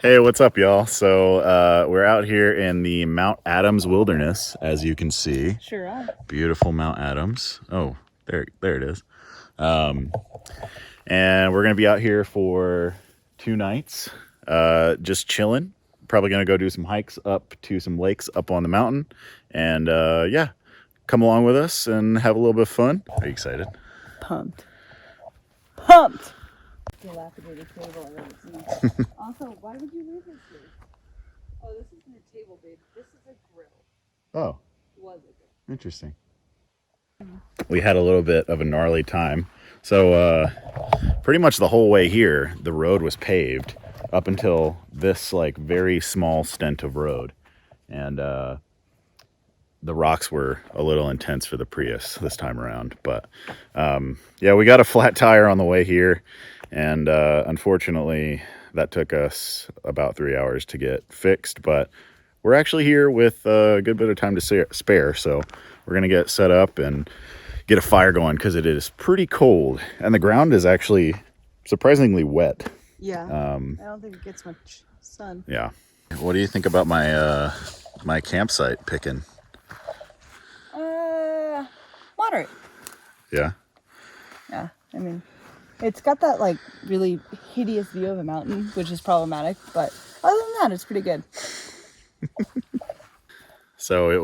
Hey, what's up, y'all? So we're out here in the Mount Adams Wilderness, as you can see. Sure are. Beautiful Mount Adams. Oh, there it is. And we're gonna be out here for 2 nights, just chilling. Probably gonna go do some hikes up to some lakes up on the mountain, and yeah, come along with us and have a little bit of fun. Are you excited? Pumped. Pumped! Dilapidated table I haven't seen. Also, why would you leave this here? Oh, this isn't a table, babe. This is a grill. Oh, Was a grill. interesting. We had a little bit of a gnarly time. So pretty much the whole way here, the road was paved up until this like very small stint of road. And the rocks were a little intense for the Prius this time around. But yeah, we got a flat tire on the way here. And unfortunately, that took us about 3 hours to get fixed. But we're actually here with a good bit of time to spare. So we're going to get set up and get a fire going because it is pretty cold. And the ground is actually surprisingly wet. Yeah. I don't think it gets much sun. Yeah. What do you think about my my campsite picking? Moderate. Yeah. Yeah. I mean, it's got that like really hideous view of a mountain, which is problematic. But other than that, it's pretty good. So it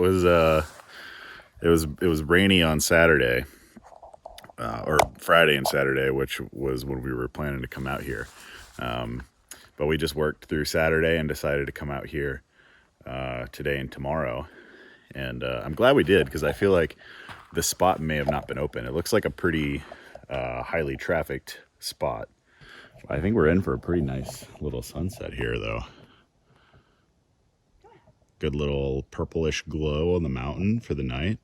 was rainy on Saturday, or Friday and Saturday, which was when we were planning to come out here. But we just worked through Saturday and decided to come out here today and tomorrow. And I'm glad we did because I feel like the spot may have not been open. It looks like a pretty highly trafficked spot. I think we're in for a pretty nice little sunset here, though. Good little purplish glow on the mountain for the night.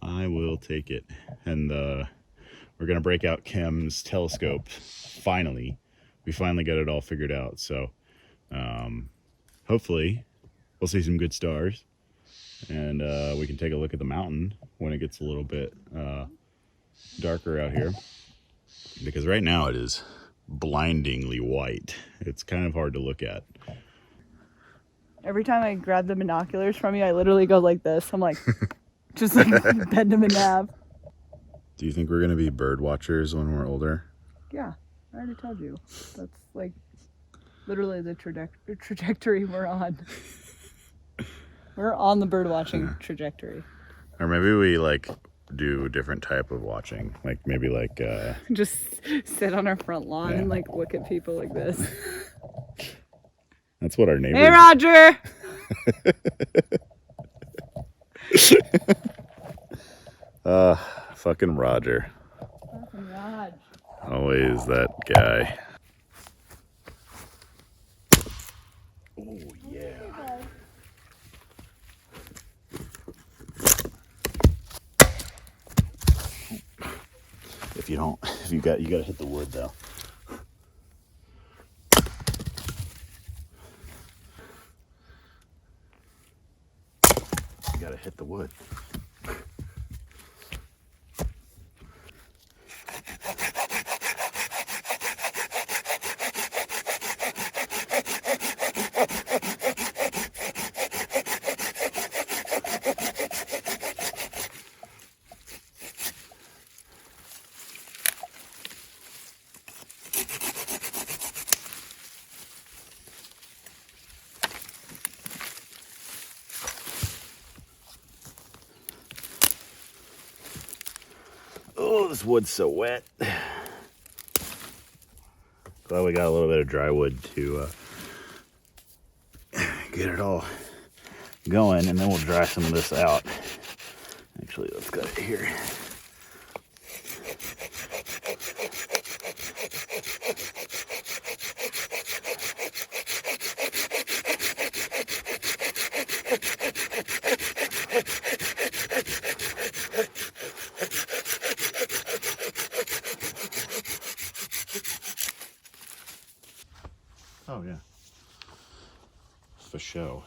I will take it. And we're gonna break out Kim's telescope. Finally, we finally got it all figured out. So hopefully we'll see some good stars, and we can take a look at the mountain when it gets a little bit darker out here. Because right now it is blindingly white. It's kind of hard to look at. Every time I grab the binoculars from you, I literally go like this. I'm like, just like bend them in half. Do you think we're gonna be bird watchers when we're older? Yeah, I already told you. That's like literally the trajectory we're on. We're on the bird watching trajectory. Or maybe we like do a different type of watching, like maybe like just sit on our front lawn and like look at people like this. That's what our neighbors. Hey, Roger. Fucking Roger. Fucking Raj. Always that guy. Oh yeah. You gotta hit the wood though. You gotta hit the wood. Oh, this wood's so wet. Glad we got a little bit of dry wood to get it all going, and then we'll dry some of this out. Actually, let's cut it here. Oh yeah, for show.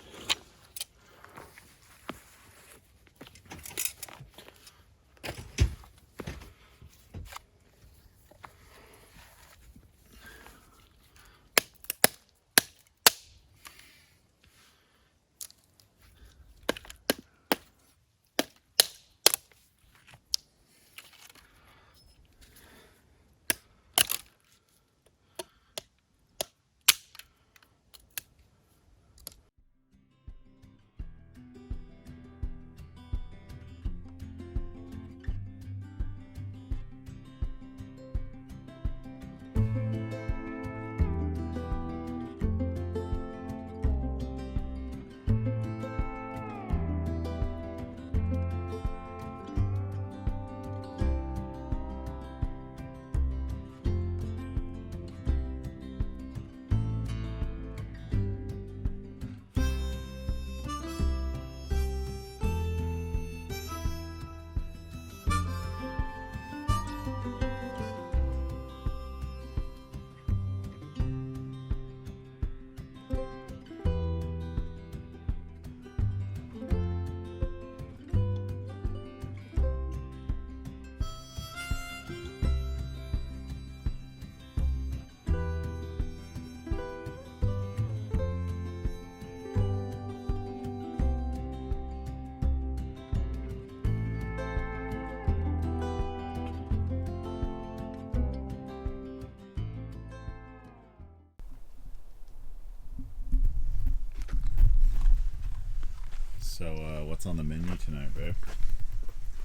So, what's on the menu tonight, babe?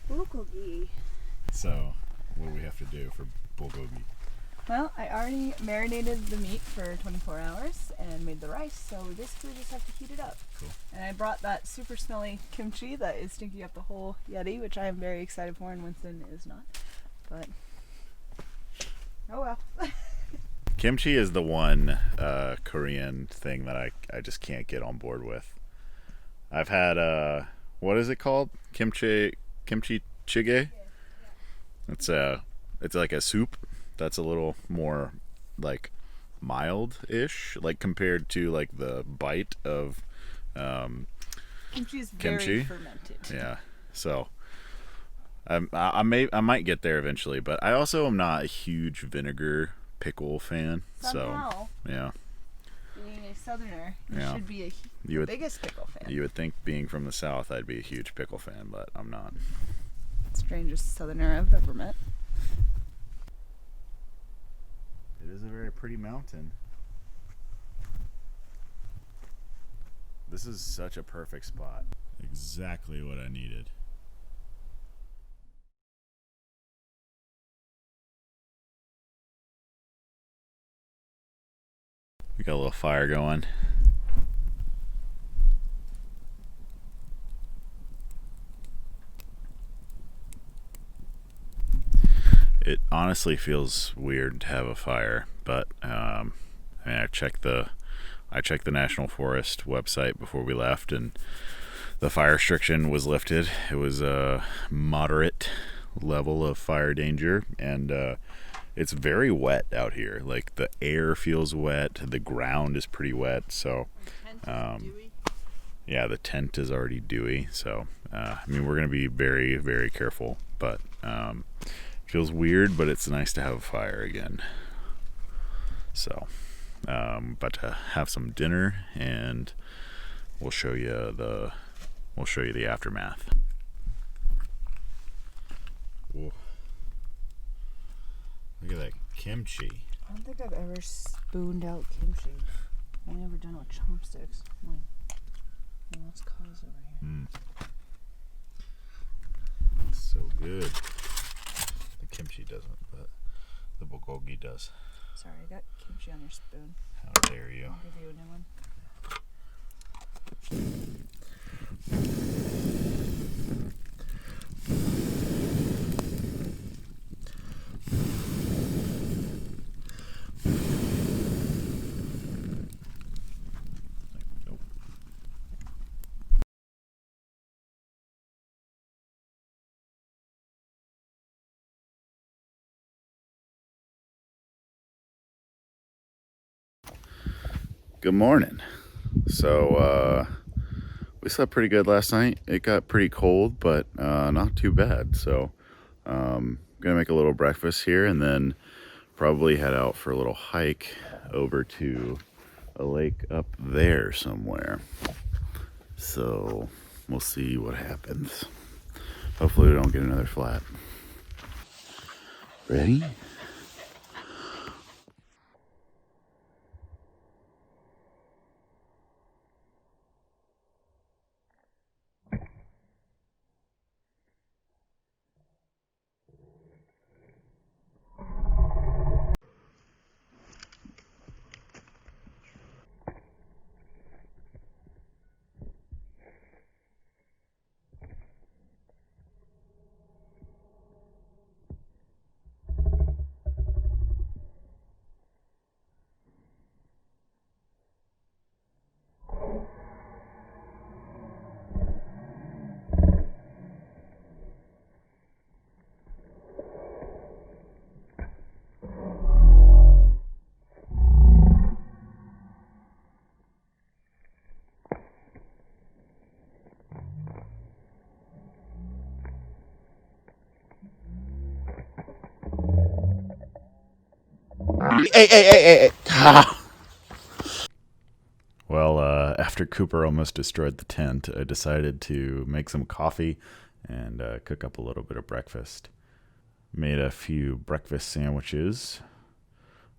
Bulgogi. So, what do we have to do for bulgogi? Well, I already marinated the meat for 24 hours and made the rice, so we basically just have to heat it up. Cool. And I brought that super smelly kimchi that is stinking up the whole Yeti, which I am very excited for, and Winston is not. But, oh well. Kimchi is the one Korean thing that I just can't get on board with. I've had, what is it called? Kimchi jjigae? It's like a soup that's a little more like mild-ish, like compared to like the bite of Kimchi is kimchi. very fermented. Yeah, so I might get there eventually, but I also am not a huge vinegar pickle fan. Somehow, So yeah, being a southerner, you Yeah. should be a you would biggest pickle fan. you would think being from the south I'd be a huge pickle fan, but I'm not. Strangest southerner I've ever met. It is a very pretty mountain. This is such a perfect spot. Exactly what I needed. We got a little fire going. It honestly feels weird to have a fire, but I mean, I checked the National Forest website before we left, and the fire restriction was lifted. It was a moderate level of fire danger, and it's very wet out here. Like the air feels wet, the ground is pretty wet. So, yeah, the tent is already dewy. So, I mean, we're gonna be very, very careful, but feels weird, but it's nice to have a fire again. So, about to have some dinner, and we'll show you the aftermath. Whoa. Look at that kimchi. I don't think I've ever spooned out kimchi. I've only ever done it with chopsticks. Well, let's cause over here. It's so good. The kimchi doesn't, but the bulgogi does. Sorry, I got kimchi on your spoon. How dare you? I'll give you a new one. Nope. Good morning. So, we slept pretty good last night. It got pretty cold, but not too bad. So, gonna make a little breakfast here, and then probably head out for a little hike over to a lake up there somewhere. So, we'll see what happens. Hopefully we don't get another flat. Ready? Hey. Well, after Cooper almost destroyed the tent, I decided to make some coffee and cook up a little bit of breakfast. Made a few breakfast sandwiches,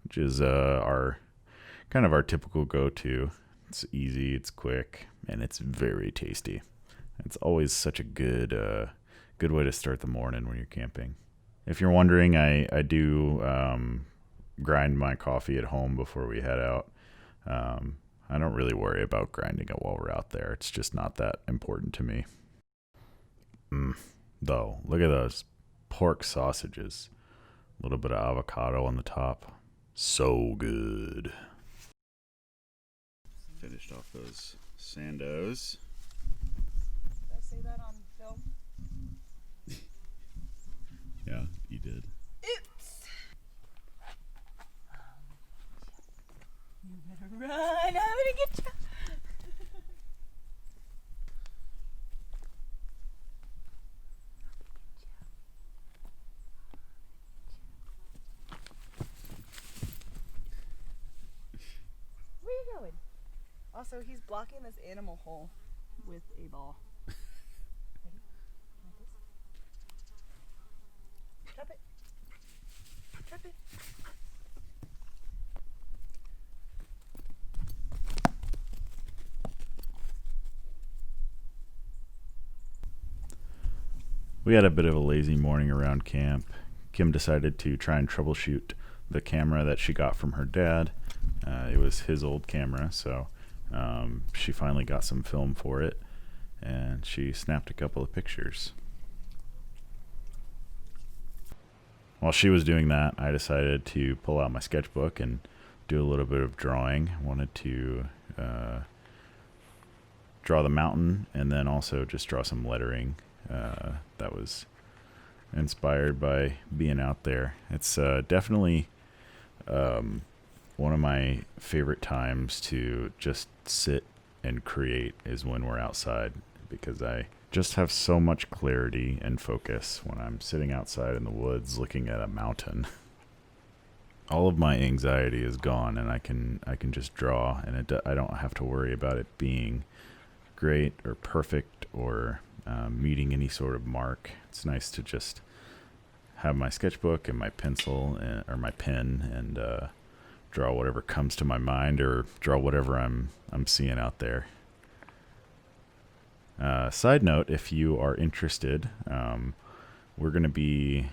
which is our typical go-to. It's easy, it's quick, and it's very tasty. It's always such a good way to start the morning when you're camping. If you're wondering, I do grind my coffee at home before we head out. I don't really worry about grinding it while we're out there. It's just not that important to me. Though, look at those pork sausages. A little bit of avocado on the top. So good. Finished off those sandos. Did I say that on film? Yeah, you did. Oops! You better run! I'm gonna get you! Where are you going? Also, he's blocking this animal hole with a ball. Ready? Like this? Drop it. Drop it. We had a bit of a lazy morning around camp. Kim decided to try and troubleshoot the camera that she got from her dad. It was his old camera, so she finally got some film for it, and she snapped a couple of pictures. While she was doing that, I decided to pull out my sketchbook and do a little bit of drawing. I wanted to draw the mountain and then also just draw some lettering that was inspired by being out there. It's definitely one of my favorite times to just sit and create is when we're outside, because I just have so much clarity and focus when I'm sitting outside in the woods looking at a mountain. All of my anxiety is gone, and I can just draw, and I don't have to worry about it being great or perfect or meeting any sort of mark. It's nice to just have my sketchbook and my pencil or my pen and draw whatever comes to my mind, or draw whatever I'm seeing out there. Side note, if you are interested, we're going to be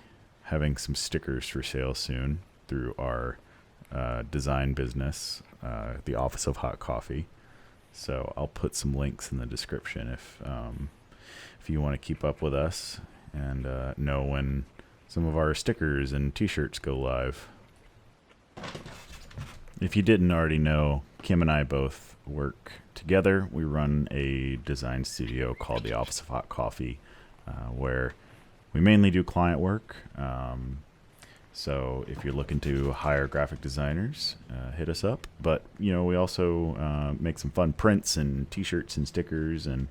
having some stickers for sale soon through our design business, the Office of Hot Coffee. So I'll put some links in the description if you want to keep up with us and know when some of our stickers and t-shirts go live. If you didn't already know, Kim and I both work together. We run a design studio called the Office of Hot Coffee, where we mainly do client work. So if you're looking to hire graphic designers, hit us up. But, you know, we also make some fun prints and t-shirts and stickers, and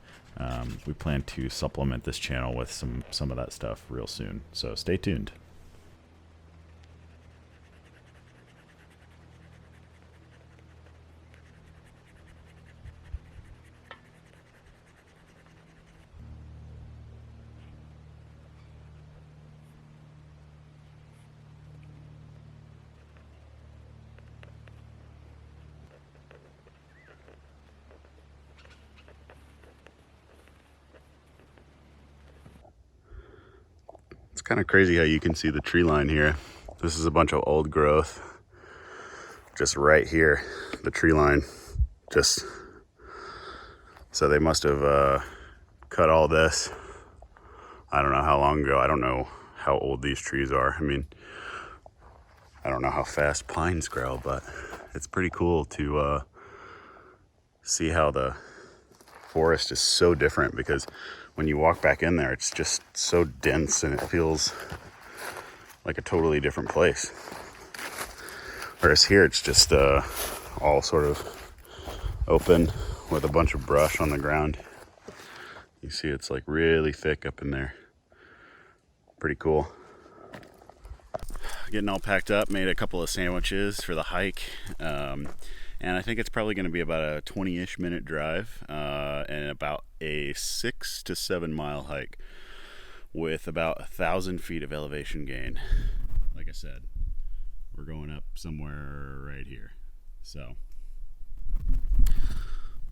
we plan to supplement this channel with some of that stuff real soon. So stay tuned. It's kind of crazy how you can see the tree line here. This is a bunch of old growth. Just right here, the tree line. So they must have cut all this. I don't know how long ago. I don't know how old these trees are. I mean, I don't know how fast pines grow, but it's pretty cool to see how the forest is so different, because when you walk back in there, it's just so dense and it feels like a totally different place. Whereas here, it's just all sort of open with a bunch of brush on the ground. You see it's like really thick up in there. Pretty cool. Getting all packed up, made a couple of sandwiches for the hike. And I think it's probably going to be about a 20-ish minute drive and about a 6 to 7 mile hike with about 1,000 feet of elevation gain. Like I said, we're going up somewhere right here. So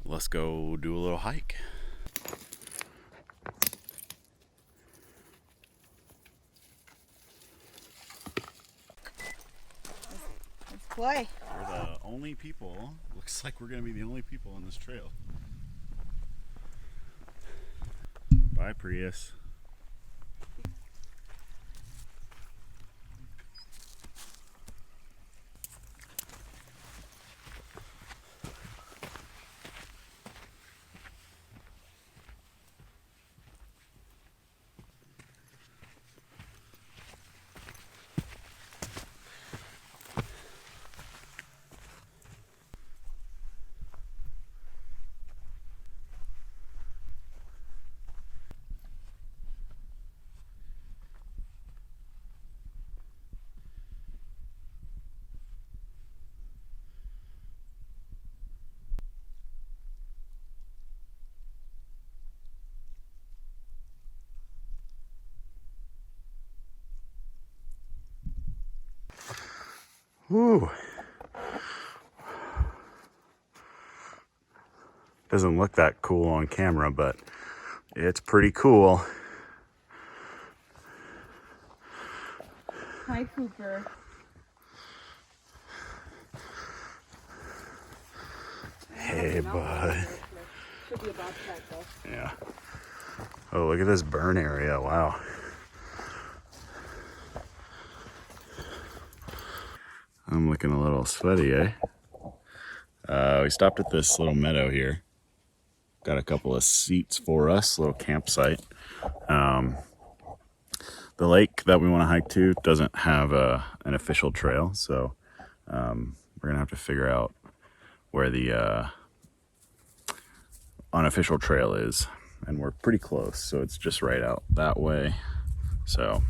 let's go do a little hike. Let's play. We're the only people. Looks like we're gonna be the only people on this trail. Bye, Prius. Whew. Doesn't look that cool on camera, but it's pretty cool. Hi, Cooper. Hey, bud. Should be about that though. Yeah. Oh, look at this burn area. Wow. I'm looking a little sweaty, eh? We stopped at this little meadow here. Got a couple of seats for us, little campsite. The lake that we want to hike to doesn't have an official trail, so we're gonna have to figure out where the unofficial trail is, and we're pretty close, so it's just right out that way. So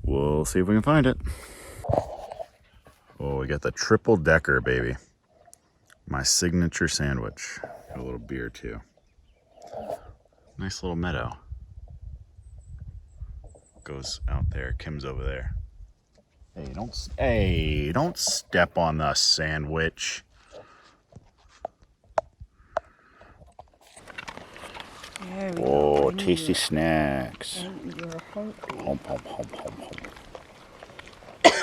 we'll see if we can find it. Oh, we got the triple decker, baby. My signature sandwich. Got a little beer too. Nice little meadow. Goes out there. Kim's over there. Hey, don't step on the sandwich. There we Oh, go. tasty snacks. You're hungry. Hom, hom, hom, hom,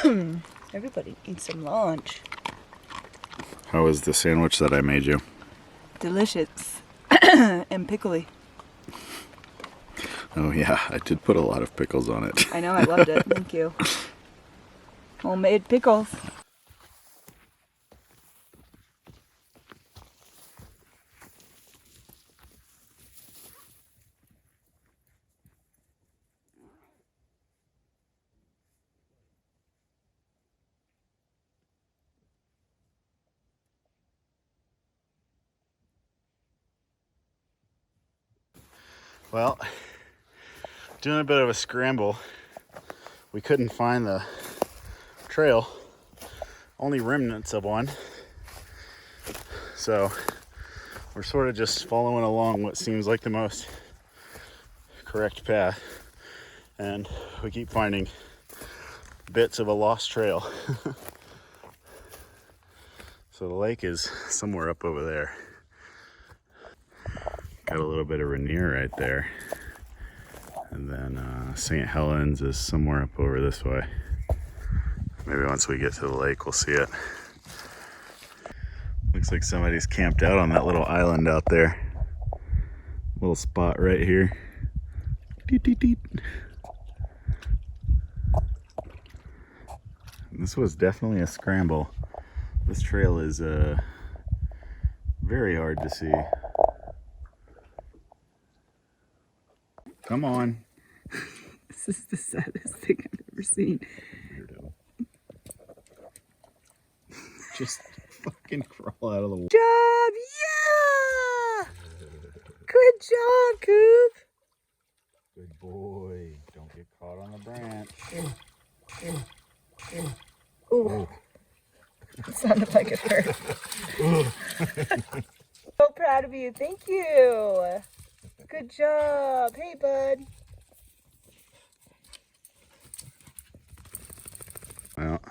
hom. Everybody eat some lunch. How was the sandwich that I made you? Delicious. And pickly. Oh yeah, I did put a lot of pickles on it. I know, I loved it. Thank you. Homemade pickles. Well, doing a bit of a scramble. We couldn't find the trail, only remnants of one. So we're sort of just following along what seems like the most correct path. And we keep finding bits of a lost trail. So the lake is somewhere up over there. Got a little bit of Rainier right there. And then St. Helens is somewhere up over this way. Maybe once we get to the lake, we'll see it. Looks like somebody's camped out on that little island out there. Little spot right here. Deet, deet, deet. This was definitely a scramble. This trail is very hard to see. Come on. This is the saddest thing I've ever seen. Weirdo. Just fucking crawl out of the water. Job! Yeah! Good job, Coop! Good boy. Don't get caught on the branch. Ooh. It sounded like it hurt. So proud of you. Thank you. Good job. Hey, bud. Well,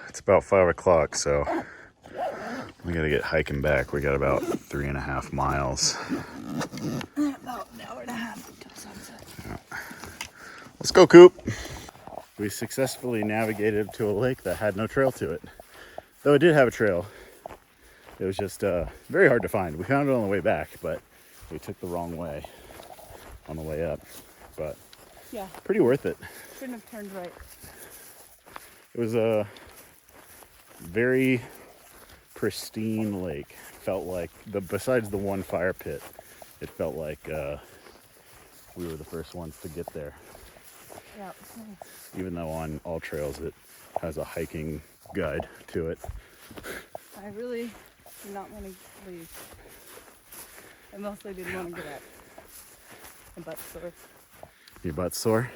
it's about 5 o'clock, so We gotta get hiking back. We got about 3.5 miles. About an hour and a half until sunset. Let's go, Coop. We successfully navigated to a lake that had no trail to it. Though it did have a trail. It was just very hard to find. We found it on the way back, but we took the wrong way on the way up. But yeah, pretty worth it. shouldn't have turned right. It was a very pristine lake. Felt like, besides the one fire pit, it felt like we were the first ones to get there. Yeah, it was nice. Even though on all trails it has a hiking guide to it. I really did not want to leave. I mostly didn't want to get up. My butt's sore. Your butt's sore?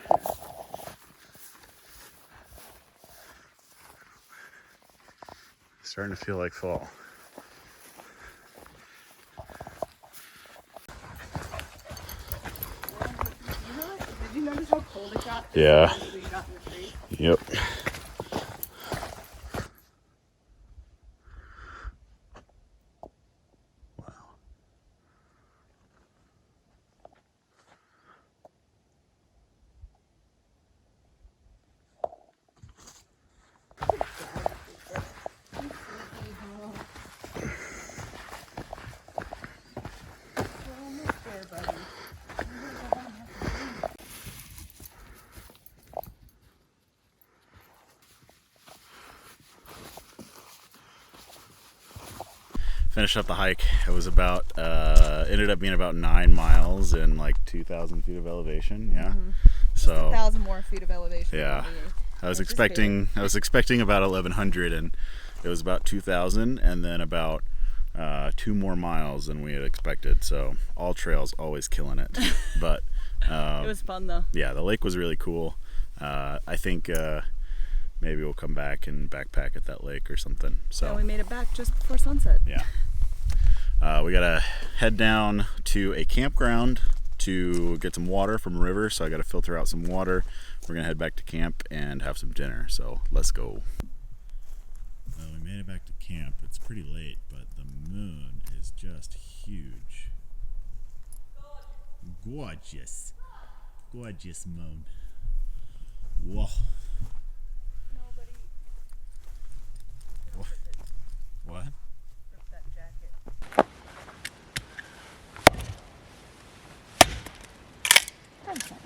Starting to feel like fall. Did you notice how cold it got? Yeah. As we got in the tree? Yep. We're almost there, buddy. Finished up the hike. It was about, ended up being about 9 miles and like 2,000 feet of elevation. Yeah. Just 1,000 more feet of elevation. Yeah. I was Which is expecting about 1,100, and it was about 2,000, and then about 2 more miles than we had expected. So all trails always killing it. But it was fun though. yeah, the lake was really cool. I think maybe we'll come back and backpack at that lake or something. So Yeah, we made it back just before sunset. yeah. We gotta head down to a campground to get some water from a river. So I gotta filter out some water. We're gonna head back to camp and have some dinner. So let's go. Well, we made it back to camp. It's pretty late, but the moon is just huge. Gorgeous. Gorgeous moon. Whoa. Nobody What? ripped that jacket. That's fine.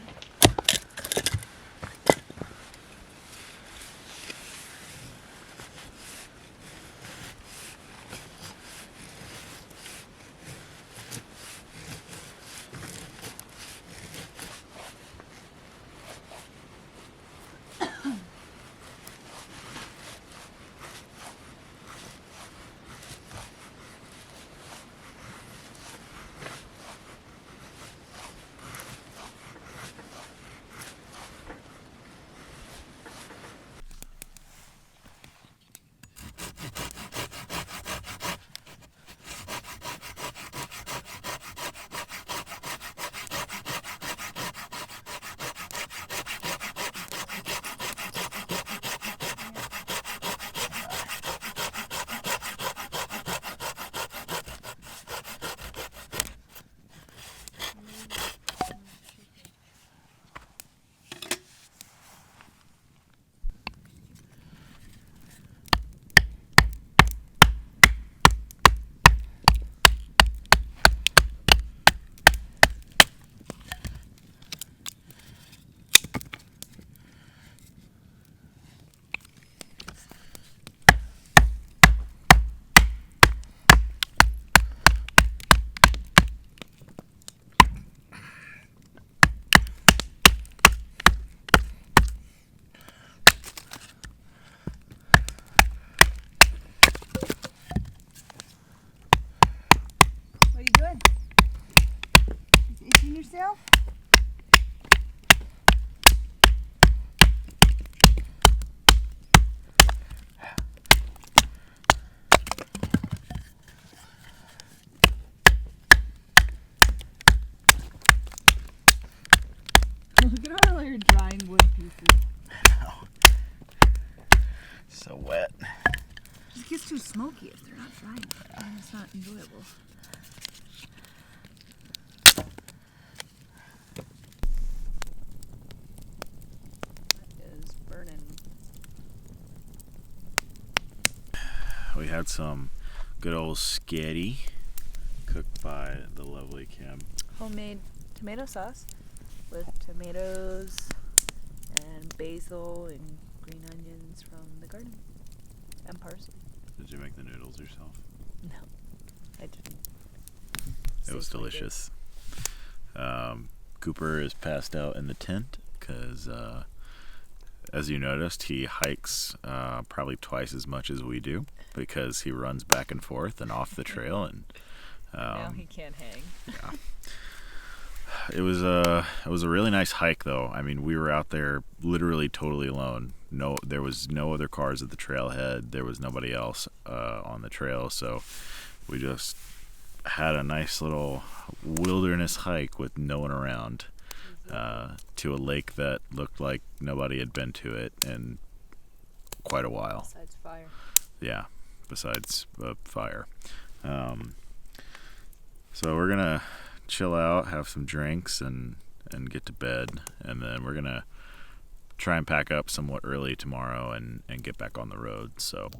What are you doing? You itching yourself? Look at all your drying wood pieces. So wet. Just gets too smoky if they're not frying it, and it's not enjoyable. That is burning. We had some good old sketty cooked by the lovely Kim. Homemade tomato sauce with tomatoes and basil and green onions from the garden and parsley. Did you make the noodles yourself? No, I didn't. It was delicious. Cooper is passed out in the tent because, as you noticed, he hikes probably twice as much as we do because he runs back and forth and off the trail. And now he can't hang. Yeah. It was a really nice hike, though. I mean, we were out there literally totally alone. No, there was no other cars at the trailhead. There was nobody else on the trail, so we just had a nice little wilderness hike with no one around to a lake that looked like nobody had been to it in quite a while. Besides fire. Yeah, besides fire. So we're gonna chill out, have some drinks, and get to bed, and then we're gonna try and pack up somewhat early tomorrow and get back on the road. So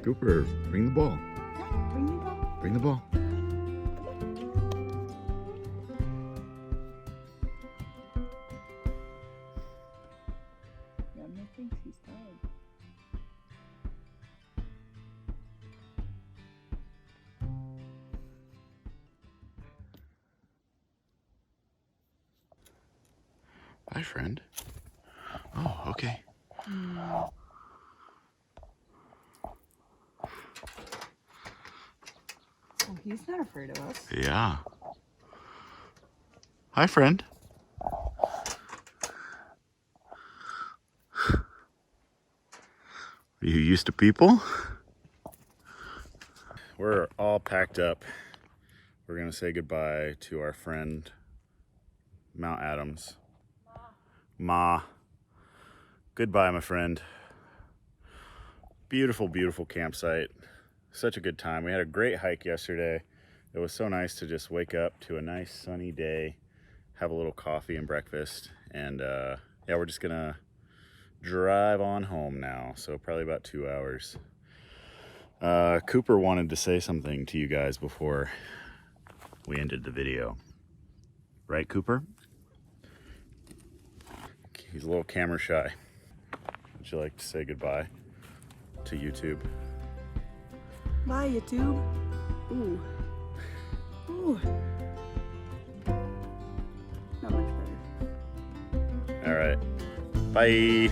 Cooper, bring the ball. Bring the ball. Bring the ball. Yamna thinks he's tired. Bye, friend. Oh, okay. Oh, he's not afraid of us. Yeah. Hi, friend. Are you used to people? We're all packed up. We're gonna say goodbye to our friend Mount Adams. Ma. Goodbye, my friend. Beautiful, beautiful campsite. Such a good time. We had a great hike yesterday. It was so nice to just wake up to a nice sunny day, have a little coffee and breakfast, and yeah, we're just gonna drive on home now. So probably about 2 hours. Cooper wanted to say something to you guys before we ended the video. Right, Cooper? He's a little camera shy. Would you like to say goodbye to YouTube? Bye, YouTube. Ooh. Ooh. Not much better. All right. Bye.